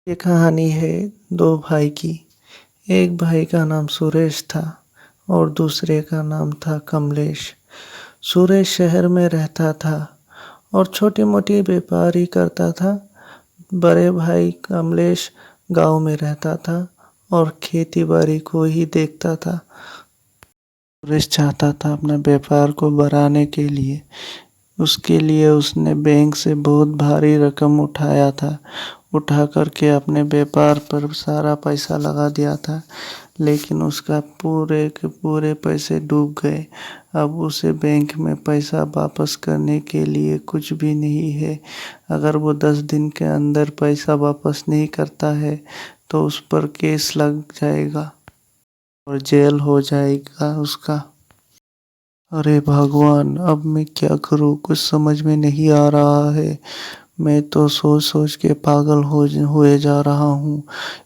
ये कहानी है दो भाई की। एक भाई का नाम सुरेश था और दूसरे का नाम था कमलेश। सुरेश शहर में रहता था और छोटी मोटी व्यापार ही करता था। बड़े भाई कमलेश गांव में रहता था और खेती बाड़ी को ही देखता था। सुरेश चाहता था अपना व्यापार को बढ़ाने के लिए। उसके लिए उसने बैंक से बहुत भारी रकम उठाया था। उठा करके अपने व्यापार पर सारा पैसा लगा दिया था, लेकिन उसका पूरे के पूरे पैसे डूब गए। अब उसे बैंक में पैसा वापस करने के लिए कुछ भी नहीं है। अगर वो 10 दिन के अंदर पैसा वापस नहीं करता है तो उस पर केस लग जाएगा और जेल हो जाएगा उसका। अरे भगवान, अब मैं क्या करूँ, कुछ समझ में नहीं आ रहा है। मैं तो सोच सोच के पागल हुए जा रहा हूँ।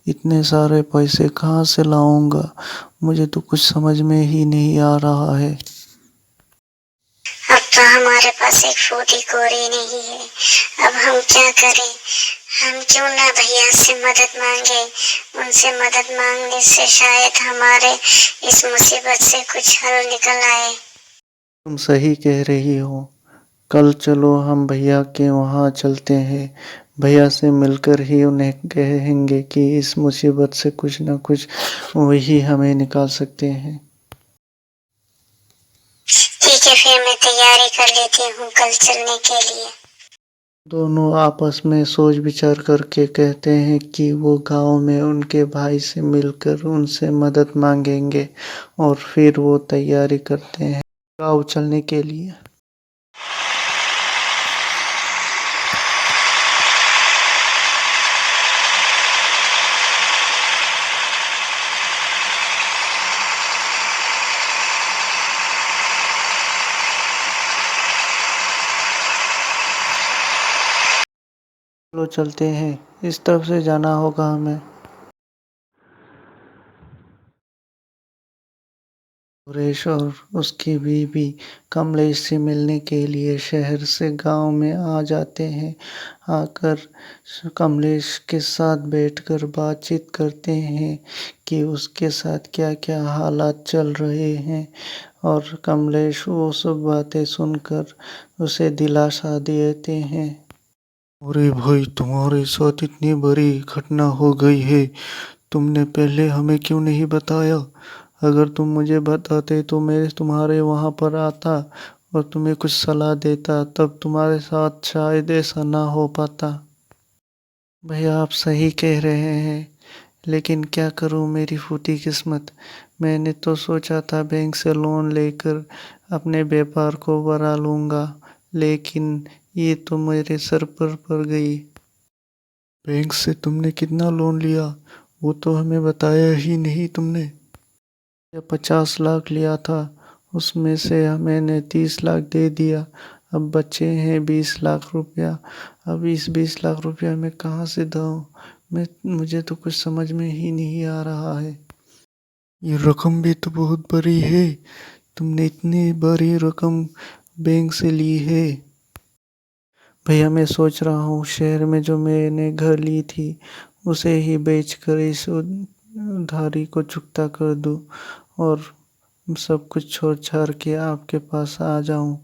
इतने सारे पैसे कहाँ से लाऊंगा? मुझे तो कुछ समझ में ही नहीं आ रहा है। अब तो हमारे पास एक फूटी कोरी नहीं है। अब हम क्या करें? हम क्यों ना भैया से मदद मांगे? उनसे मदद मांगने से शायद हमारे इस मुसीबत से कुछ हल निकल आए। तुम सही कह रही हो। कल चलो हम भैया के वहाँ चलते हैं। भैया से मिलकर ही उन्हें कहेंगे कि इस मुसीबत से कुछ न कुछ वही हमें निकाल सकते हैं। ठीक है, फिर मैं तैयारी कर लेती हूँ कल चलने के लिए। दोनों आपस में सोच विचार करके कहते हैं कि वो गांव में उनके भाई से मिलकर उनसे मदद मांगेंगे और फिर वो तैयारी करते हैं गांव चलने के लिए। चलो चलते हैं, इस तरफ से जाना होगा हमें। सुरेश और उसकी बीवी कमलेश से मिलने के लिए शहर से गांव में आ जाते हैं। आकर कमलेश के साथ बैठकर बातचीत करते हैं कि उसके साथ क्या क्या हालात चल रहे हैं, और कमलेश वो सब बातें सुनकर उसे दिलासा देते हैं। अरे भाई, तुम्हारे साथ इतनी बड़ी घटना हो गई है, तुमने पहले हमें क्यों नहीं बताया? अगर तुम मुझे बताते तो मैं तुम्हारे वहां पर आता और तुम्हें कुछ सलाह देता, तब तुम्हारे साथ शायद ऐसा ना हो पाता। भैया, आप सही कह रहे हैं, लेकिन क्या करूं, मेरी फूटी किस्मत। मैंने तो सोचा था बैंक से लोन लेकर अपने व्यापार को बढ़ा लूंगा, लेकिन ये तो मेरे सर पर पड़ गई। बैंक से तुमने कितना लोन लिया? वो तो हमें बताया ही नहीं तुमने। या 50 लाख लिया था, उसमें से मैंने 30 लाख दे दिया। अब बचे हैं 20 लाख रुपया। अब इस 20 लाख रुपया मैं कहाँ से दूँ? मुझे तो कुछ समझ में ही नहीं आ रहा है। ये रकम भी तो बहुत बड़ी है। तुमने इतनी बड़ी रकम बैंक से ली है? भैया, मैं सोच रहा हूँ शहर में जो मैंने घर ली थी उसे ही बेचकर इस उधारी को चुकता कर दूँ और सब कुछ छोड़ छाड़ के आपके पास आ जाऊं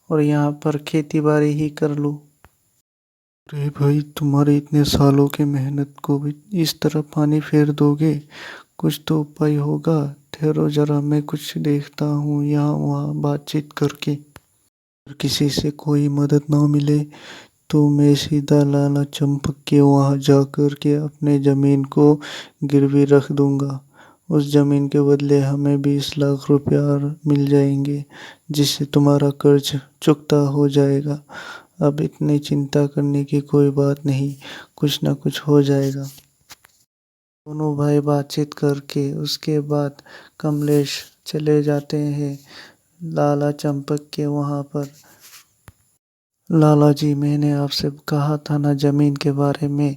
और यहाँ पर खेती बाड़ी ही कर लूं। अरे भाई, तुम्हारे इतने सालों के मेहनत को भी इस तरह पानी फेर दोगे? कुछ तो उपाय होगा। ठहरो जरा, मैं कुछ देखता हूँ यहाँ वहाँ बातचीत करके। अगर किसी से कोई मदद ना मिले तो मैं सीधा लाला चंपक के वहाँ जा कर के अपने जमीन को गिरवी रख दूंगा। उस जमीन के बदले हमें 20 लाख रुपया और मिल जाएंगे, जिससे तुम्हारा कर्ज चुकता हो जाएगा। अब इतनी चिंता करने की कोई बात नहीं, कुछ ना कुछ हो जाएगा। दोनों भाई बातचीत करके उसके बाद कमलेश चले जाते हैं लाला चंपक के वहाँ पर। लाला जी, मैंने आपसे कहा था ना जमीन के बारे में,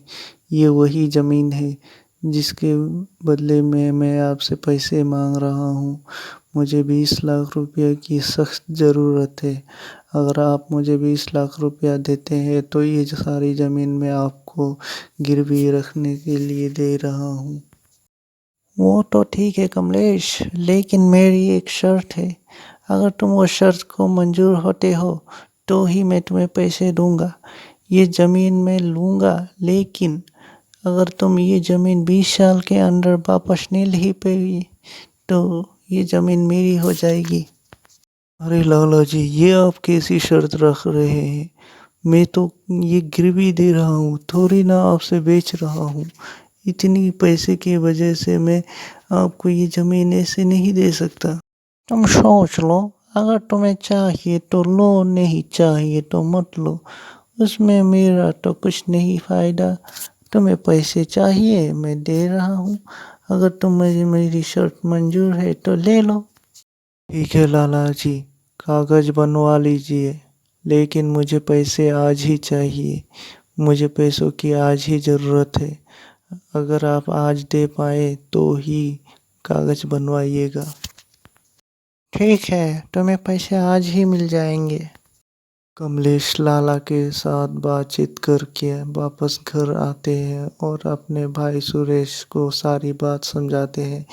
ये वही जमीन है जिसके बदले में मैं आपसे पैसे मांग रहा हूँ। मुझे 20 लाख रुपए की सख्त ज़रूरत है। अगर आप मुझे 20 लाख रुपया देते हैं तो ये सारी ज़मीन मैं आपको गिरवी रखने के लिए दे रहा हूँ। वो तो ठीक है कमलेश, लेकिन मेरी एक शर्त है। अगर तुम वो शर्त को मंजूर होते हो तो ही मैं तुम्हें पैसे दूंगा। ये ज़मीन मैं लूंगा, लेकिन अगर तुम ये ज़मीन 20 साल के अंदर वापस नहीं ली पाई तो ये ज़मीन मेरी हो जाएगी। अरे लाला जी, ये आप कैसी शर्त रख रहे हैं? मैं तो ये गिरवी दे रहा हूँ, थोड़ी ना आपसे बेच रहा हूँ। इतनी पैसे की वजह से मैं आपको ये ज़मीन ऐसे नहीं दे सकता। तुम सोच लो, अगर तुम्हें चाहिए तो लो, नहीं चाहिए तो मत लो। उसमें मेरा तो कुछ नहीं फ़ायदा। तुम्हें पैसे चाहिए, मैं दे रहा हूँ। अगर तुम्हें मेरी शर्त मंजूर है तो ले लो। ठीक है लाला जी, कागज़ बनवा लीजिए, लेकिन मुझे पैसे आज ही चाहिए। मुझे पैसों की आज ही ज़रूरत है। अगर आप आज दे पाए तो ही कागज़ बनवाइएगा। ठीक है, तुम्हें पैसे आज ही मिल जाएंगे। कमलेश लाला के साथ बातचीत करके वापस घर आते हैं और अपने भाई सुरेश को सारी बात समझाते हैं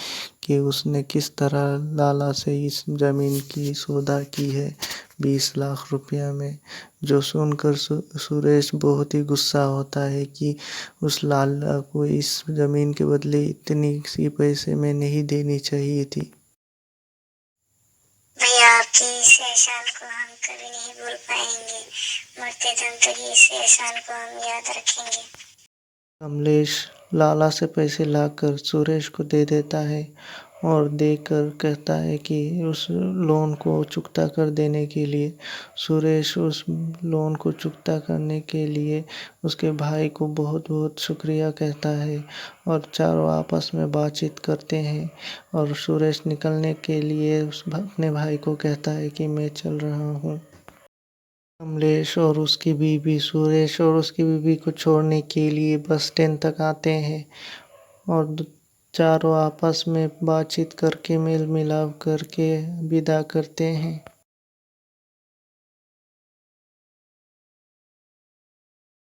कि उसने किस तरह लाला से इस ज़मीन की सौदा की है 20 लाख रुपया में। जो सुनकर सुरेश बहुत ही गुस्सा होता है कि उस लाला को इस ज़मीन के बदले इतनी सी पैसे में नहीं देनी चाहिए थी। भैया आपके इस एहसान को हम कभी नहीं भूल पाएंगे। मरते दम तक इस एहसान को हम याद रखेंगे। कमलेश लाला से पैसे लाकर सुरेश को दे देता है और देकर कहता है कि उस लोन को चुकता कर देने के लिए। सुरेश उस लोन को चुकता करने के लिए उसके भाई को बहुत बहुत शुक्रिया कहता है और चारों आपस में बातचीत करते हैं। और सुरेश निकलने के लिए अपने भाई को कहता है कि मैं चल रहा हूँ। कमलेश और उसकी बीवी सुरेश और उसकी बीवी को छोड़ने के लिए बस स्टैंड तक आते हैं और चारों आपस में बातचीत करके मेल मिलाप करके विदा करते हैं।